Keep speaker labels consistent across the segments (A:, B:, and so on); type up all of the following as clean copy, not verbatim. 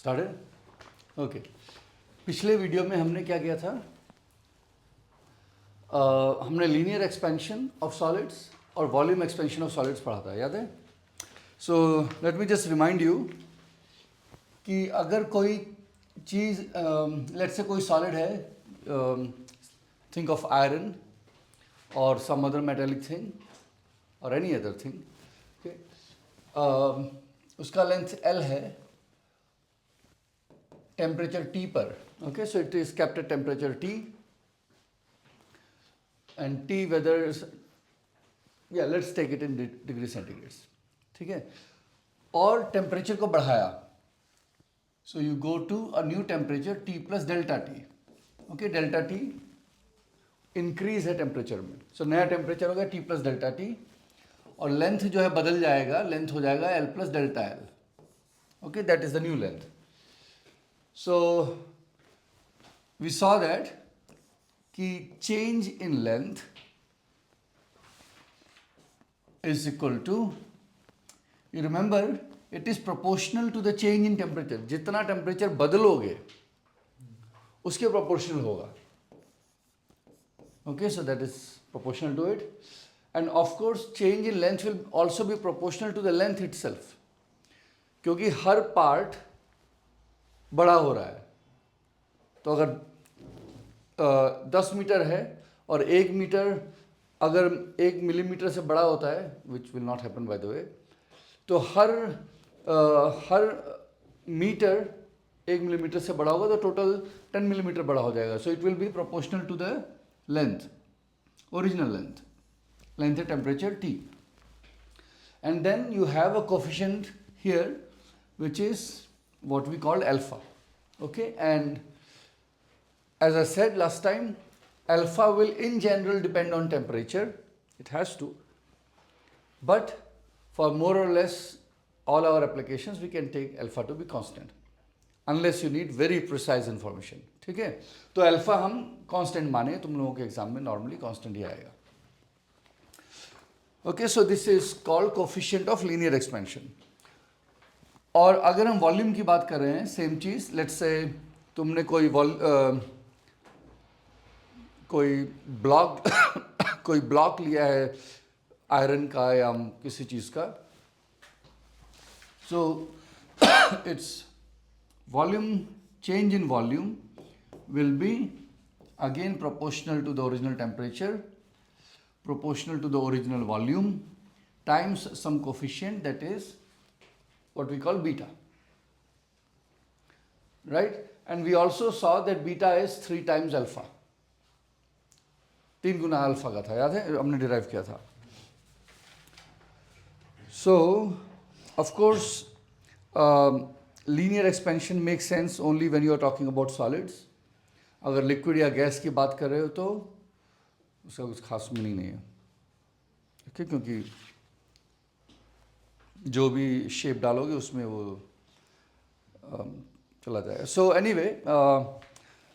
A: Started okay. पिछले video में हमने क्या किया था, हमने लीनियर एक्सपेंशन ऑफ सॉलिड्स और वॉल्यूम एक्सपेंशन ऑफ सॉलिड्स पढ़ा था, याद है? So let me just remind you कि अगर कोई चीज़, लेट से कोई सॉलिड है, थिंक ऑफ आयरन और सम अदर मेटेलिक थिंग और एनी अदर थिंग, उसका लेंथ L है, टेम्परेचर T पर, okay, so it is kept at temperature T and T whether is, yeah, let's take it in degree centigrades, ठीक है? और temperature को बढ़ाया, so you go to a new temperature T plus delta T, okay, delta T increase है temperature में, so नया temperature हो गया T plus delta T और लेंथ जो है बदल जाएगा, लेंथ हो जाएगा L plus delta L, okay, that is the new length. So we saw that कि change in length is equal to, you remember it is proportional to the change in temperature. जितना temperature बदलोगे उसके proportional होगा, okay, so that is proportional to it. And of course change in length will also be proportional to the length itself, क्योंकि हर part बड़ा हो रहा है। तो अगर 10 मीटर है और 1 मीटर अगर 1 मिलीमीटर से बड़ा होता है, which will not happen by the way, तो हर मीटर 1 मिलीमीटर से बड़ा होगा तो टोटल 10 मिलीमीटर बड़ा हो जाएगा। So it will be proportional to the length, original length है temperature T, and then you have a coefficient here which is what we call alpha, okay, and as I said last time, alpha will in general depend on temperature, it has to, but for more or less all our applications we can take alpha to be constant unless you need very precise information, ठीक है? तो alpha हम constant माने, तुम लोगों के exam में normally constant ही आएगा, okay, so this is called coefficient of linear expansion. और अगर हम वॉल्यूम की बात कर रहे हैं, सेम चीज़, लेट्स से तुमने कोई ब्लॉक लिया है आयरन का या किसी चीज़ का, so it's volume, change in volume will be again proportional to the original temperature, proportional to the original volume times some coefficient that is what we call beta, right? And we also saw that beta is 3 times alpha, 3 Guna alpha का था, याद है? हमने derive किया था. So of course linear expansion makes sense only when you are talking about solids. अगर liquid या gas की बात कर रहे हो तो उसका कुछ खास मीनिंग नहीं है, okay? क्योंकि जो भी शेप डालोगे उसमें वो चला जाएगा. So anyway,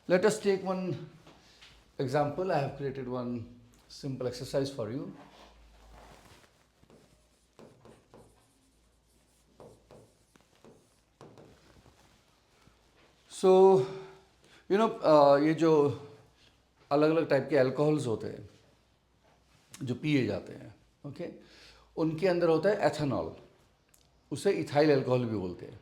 A: let us take one example. I have created one simple exercise for you. So you know, ये जो अलग अलग टाइप के अल्कोहल्स होते हैं जो पिए जाते हैं, ओके, उनके अंदर होता है एथेनॉल, उसे इथाइल अल्कोहल भी बोलते हैं.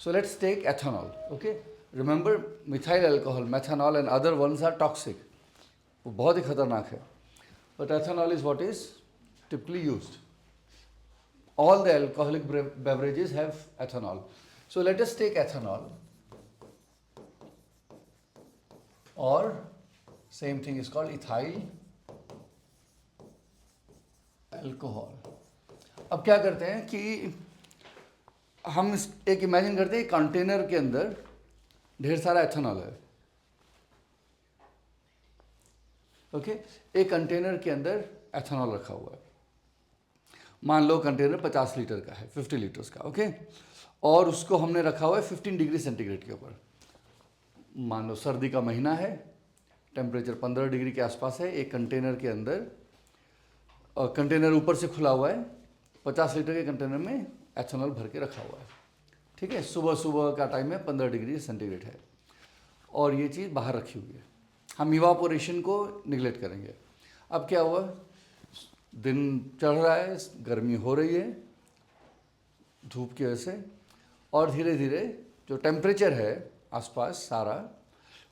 A: So let's take ethanol, okay. Remember methyl alcohol, methanol and other ones are toxic, वो बहुत ही खतरनाक है. But ethanol is what is typically used. All the alcoholic beverages have ethanol. So let us take ethanol और same thing is called ethyl alcohol. अब क्या करते हैं कि हम एक इमेजिन करते हैं कंटेनर के अंदर ढेर सारा एथेनॉल है, ओके. एक कंटेनर के अंदर एथेनॉल रखा हुआ है. मान लो कंटेनर 50 लीटर का है, 50 लीटर्स का, ओके. और उसको हमने रखा हुआ है 15 डिग्री सेंटीग्रेड के ऊपर. मान लो सर्दी का महीना है, टेम्परेचर 15 डिग्री के आसपास है. एक कंटेनर के अंदर, और कंटेनर ऊपर से खुला हुआ है, 50 लीटर के कंटेनर में एथेनॉल भर के रखा हुआ है, ठीक है, सुबह सुबह का टाइम है, 15 डिग्री सेंटीग्रेड है और ये चीज़ बाहर रखी हुई है। हम इवापोरेशन को निगलेक्ट करेंगे। अब क्या हुआ, दिन चढ़ रहा है, गर्मी हो रही है धूप की वजह से, और धीरे धीरे जो टेम्परेचर है आसपास सारा,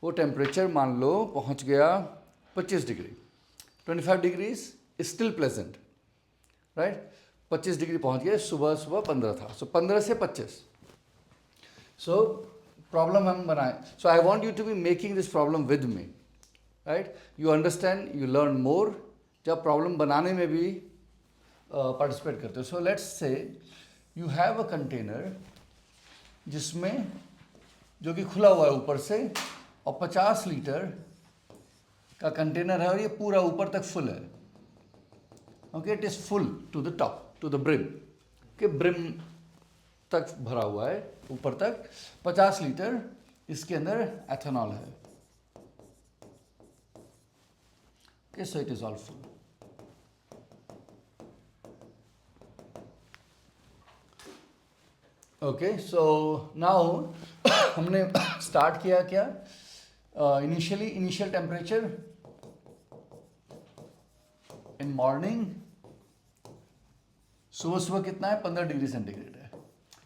A: वो टेम्परेचर मान लो पहुंच गया 25 degree. 25 degrees still pleasant, right. 25 degree पहुंच गए, सुबह सुबह 15 था, सो 15 से 25। सो प्रॉब्लम हम बनाए, so I want you to be making this problem with me, right. You understand, you learn more जब प्रॉब्लम बनाने में भी पार्टिसिपेट करते हो। So let's say you have a container जिसमें, जो कि खुला हुआ है ऊपर से, और 50 लीटर का कंटेनर है और ये पूरा ऊपर तक फुल है। Okay, it is full to the top, to the brim, के ब्रिम तक भरा हुआ है ऊपर तक। 50 लीटर इसके अंदर एथेनॉल है। Okay, so it is all full. Okay, so now हमने स्टार्ट किया क्या, इनिशियल टेम्परेचर इन मॉर्निंग, सुबह सुबह कितना है, 15 डिग्री सेंटीग्रेड है।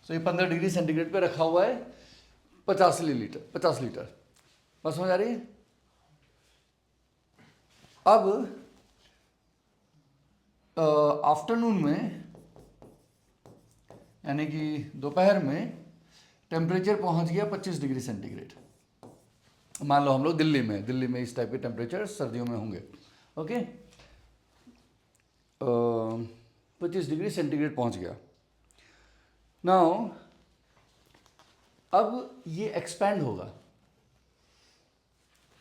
A: सो ये 15 डिग्री सेंटीग्रेड पे रखा हुआ है 50 लीटर। बस समझ आ रही है। अब आफ्टरनून में, यानी कि दोपहर में, टेम्परेचर पहुंच गया 25 डिग्री सेंटीग्रेड। मान लो हम लोग दिल्ली में इस टाइप के टेम्परेचर सर्दियों में होंगे। ओके, 25 डिग्री सेंटीग्रेड पहुंच गया। नाउ अब ये एक्सपैंड होगा,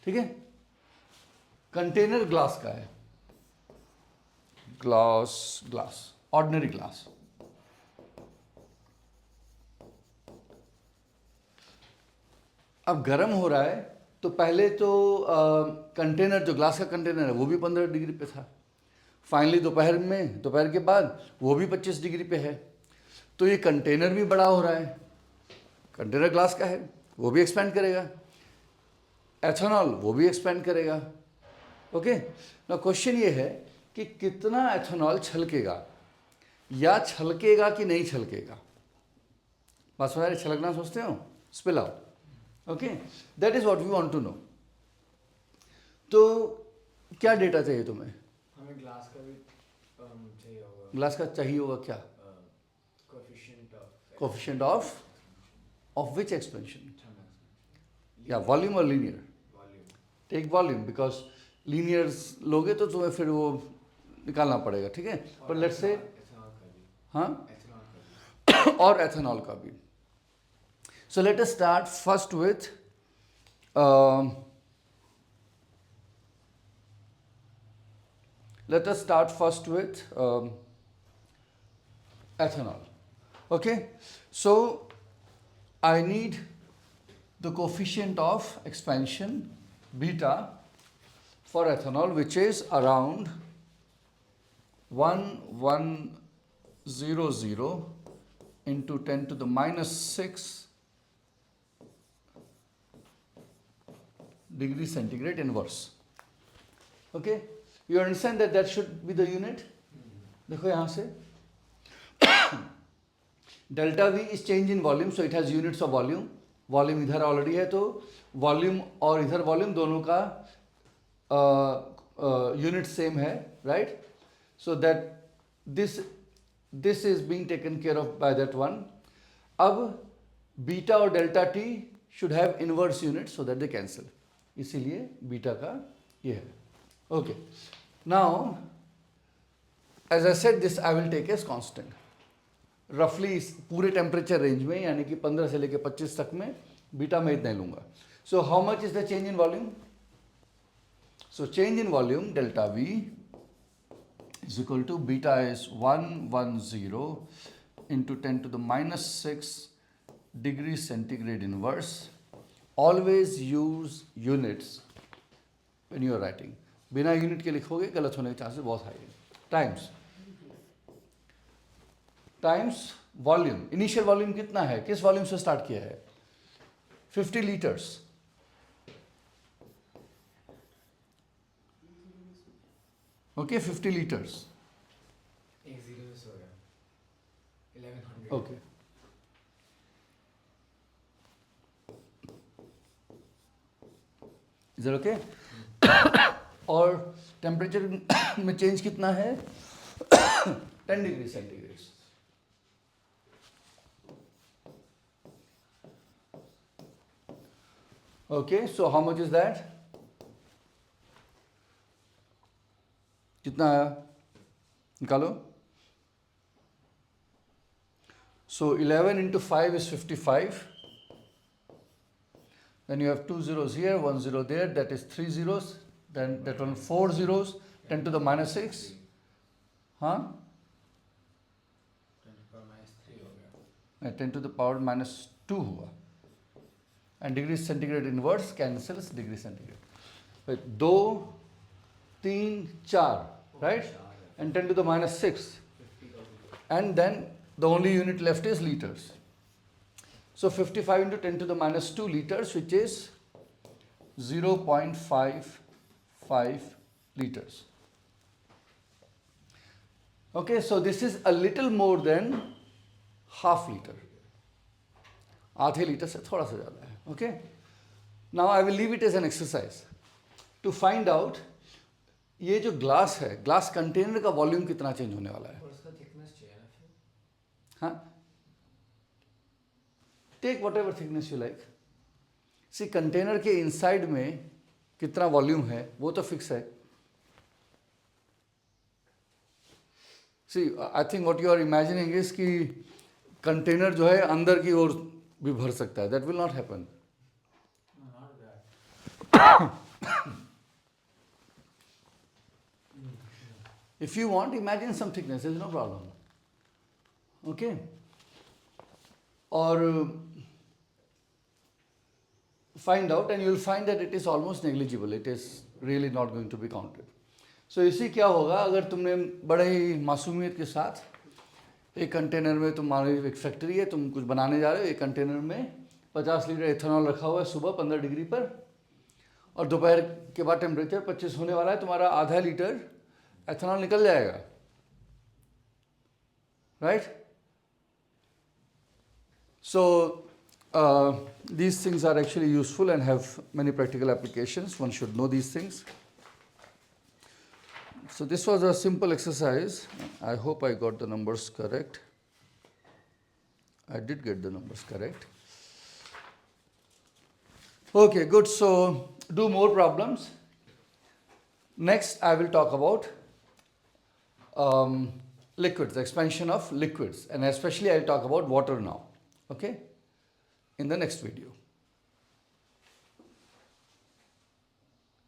A: ठीक है। कंटेनर ग्लास का है, ग्लास ऑर्डिनरी ग्लास। अब गर्म हो रहा है, तो पहले तो कंटेनर, जो ग्लास का कंटेनर है वो भी 15 डिग्री पे था। फाइनली दोपहर के बाद वो भी 25 डिग्री पे है। तो ये कंटेनर भी बड़ा हो रहा है, कंटेनर ग्लास का है, वो भी एक्सपेंड करेगा। एथेनॉल वो भी एक्सपेंड करेगा। ओके, ना क्वेश्चन ये है कि कितना एथेनॉल छलकेगा, या छलकेगा कि नहीं छलकेगा। बात समझ रहे, छलकना सोचते हो, spill out. Okay, that is what we want to know. तो क्या डेटा चाहिए तुम्हें?
B: हमें ग्लास का भी चाहिए होगा।
A: ग्लास का चाहिए होगा क्या? कोफिशिएंट ऑफ विच एक्सपेंशन, या वॉल्यूम और linear? Take volume, because linear लोगे तो तुम्हें फिर वो निकालना पड़ेगा, ठीक है। पर लेट्स से, हाँ, और एथेनॉल का भी। So let us start first with ethanol. Okay, so I need the coefficient of expansion beta for ethanol, which is around 1100 into 10 to the minus 6 degree centigrade inverse. Okay, you understand that should be the unit. देखो यहाँ से delta V is change in volume, so it has units of volume. Volume इधर already है, तो volume और इधर volume दोनों का यूनिट सेम है, right. So that this is being taken care of by that one. अब बीटा और delta T should have inverse unit so that they cancel, इसीलिए बीटा का ये है। Okay, now as I said, this I will take as constant. रफली पूरे temperature range में, यानी कि 15 से लेकर 25 तक में बीटा में इतना ही लूंगा। So how much is the change in volume? So change in volume delta V is equal to beta is 110 into 10 to the minus 6 degree centigrade inverse. Always use units when you are writing. बिना unit के लिखोगे गलत होने के chances बहुत high है। Times volume, initial volume कितना है, किस वॉल्यूम से स्टार्ट किया है? 50 लीटर्स. Okay, 50 litres.
B: एक जीरो मिस हो गया 1100
A: ओके. Is that okay? और टेम्परेचर में चेंज कितना है? 10 degree centigrade. Okay, so how much is that? कितना आया? निकालो. So 11 into 5 is 55. Then you have 2 zeros here, 1 zero there, that is 3 zeros. Then that one 4 zeros, 10 to the minus 6. Huh?
B: 10 पर minus 3 हो गया
A: 10 to the power minus 2 हुआ. And degree centigrade inverse cancels degree centigrade. 2, 3, 4, right? And 10 to the minus 6.
B: 50 का भी
A: And then the only unit left is liters. So 55 into 10 to the minus 2 liters, which is 0.55 liters. Okay, so this is a little more than half liter. आधे litre से थोड़ा सा ज़्यादा है. Okay, now I will leave it as an exercise to find out ये जो glass है, glass container का वॉल्यूम कितना चेंज होने वाला है.
B: और उसका थिकनेस चाहिए ना फिर
A: हाँ, take whatever thickness you like. See, container के इनसाइड में कितना वॉल्यूम है वो तो फिक्स है. See, I think what you are imagining is कि कंटेनर जो है अंदर की ओर भी भर सकता है. That will not happen.
B: not that
A: If you want, imagine some thickness, there is no problem. Okay? Or find out and you will find that it is almost negligible. It is really not going to be counted. So इसी क्या होगा अगर तुमने बड़े ही मासूमियत के साथ एक कंटेनर में, तुम मान लीजिए एक फैक्ट्री है, तुम कुछ बनाने जा रहे हो, एक कंटेनर में 50 लीटर एथेनॉल रखा हुआ है सुबह 15 डिग्री पर, और दोपहर के बाद टेम्परेचर 25 होने वाला है, तुम्हारा आधा लीटर एथेनॉल निकल जाएगा. Right? So these things are actually useful and have many practical applications. One should know these things. So this was a simple exercise. I hope I got the numbers correct. I did get the numbers correct. Okay, good. So do more problems. Next, I will talk about liquids, the expansion of liquids, and especially I'll talk about water now. Okay? In the next video.